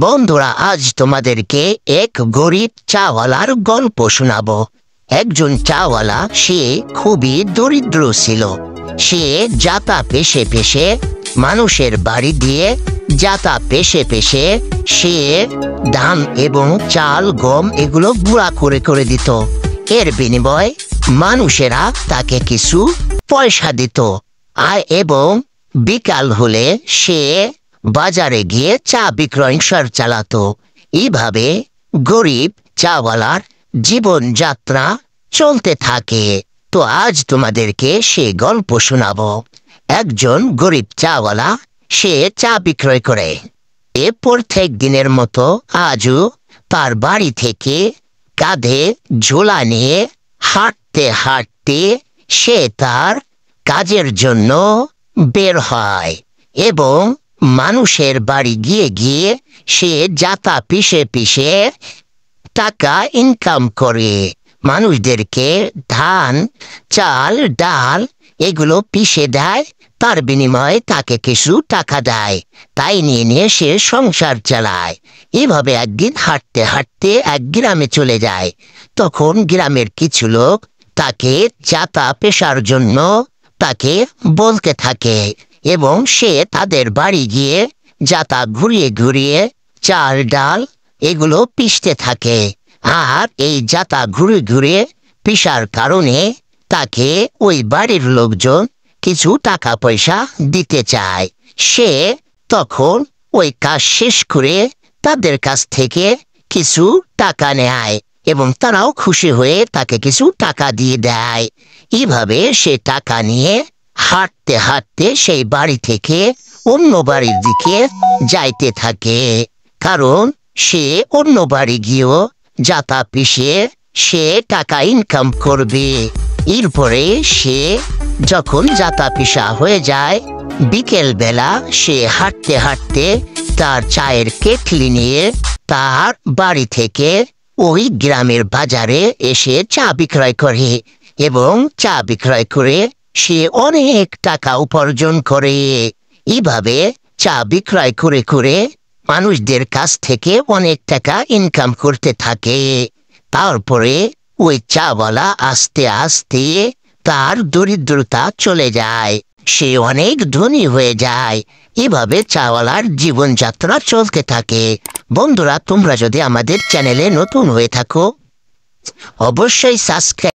বন্ধুরা, আজ তোমাদেরকে এক গরিব চাওয়ালার গল্প শোনাবো। একজন চাওয়ালা, সে খুবই দরিদ্র ছিল। সে জাতা পেশে পেশে মানুষের বাড়ি দিয়ে জাতা পেশে পেশে সে ধান এবং চাল, গম এগুলো গুঁড়া করে করে দিত। এর বিনিময়ে মানুষেরা তাকে কিছু পয়সা দিত। এবং বিকাল হলে সে বাজারে গিয়ে চা বিক্রয় চালাতো। এইভাবে গরিব চাওয়ালার জীবনযাত্রা চলতে থাকে। তো আজ তোমাদেরকে সে গল্প শোনাবো। একজন গরিব চাওয়ালা, সে চা বিক্রয় করে। প্রত্যেক দিনের মতো আজও তার বাড়ি থেকে কাঁধে ঝোলা নিয়ে হাঁটতে হাঁটতে সে তার কাজের জন্য বের হয় এবং মানুষের বাড়ি গিয়ে গিয়ে সে জাতা পিষে পিষে টাকা ইনকাম করে। মানুষদেরকে ধান, চাল, ডাল এগুলো পিষে দেয়, তার বিনিময়ে তাকে কিছু টাকা দেয়। তাই নিয়ে নিয়ে সে সংসার চালায়। এভাবে একদিন হাঁটতে হাঁটতে এক গ্রামে চলে যায়। তখন গ্রামের কিছু লোক তাকে জাতা পেশার জন্য তাকে বলতে থাকে এবং সে তাদের বাড়ি গিয়ে জাতা ঘুরিয়ে ঘুরিয়ে চাল, ডাল এগুলো পিষতে থাকে। আর এই জাতা ঘুরে ঘুরে পিষার কারণে তাকে ওই বাড়ির লোকজন কিছু টাকা পয়সা দিতে চায়। সে তখন ওই কাজ শেষ করে তাদের কাছ থেকে কিছু টাকা নেয় এবং তারাও খুশি হয়ে তাকে কিছু টাকা দিয়ে দেয়। এইভাবে সে টাকা নিয়ে হাঁটতে হাঁটতে সেই বাড়ি থেকে অন্য বাড়ির দিকে যাইতে থাকে, কারণ সে অন্য বাড়ি গিয়েও জাতা পিষে সে টাকা ইনকাম করবে। এরপরে সে যখন জাতা পিষা হয়ে যায়, বিকেল বেলা সে হাঁটতে হাঁটতে তার চায়ের কেটলি নিয়ে তার বাড়ি থেকে ওই গ্রামের বাজারে এসে চা বিক্রয় করে এবং চা বিক্রয় করে সে অনেক টাকা উপার্জন করে। এইভাবে চা বিক্রয় করে করে মানুষদের কাছ থেকে অনেক টাকা ইনকাম করতে থাকে। তারপরে ওই চাওয়ালা আস্তে আস্তে তার দরিদ্রতা চলে যায়, সে অনেক ধনী হয়ে যায়। এভাবে চাওয়ালার জীবনযাত্রা চলতে থাকে। বন্ধুরা, তোমরা যদি আমাদের চ্যানেলে নতুন হয়ে থাকো, অবশ্যই সাবস্ক্রাইব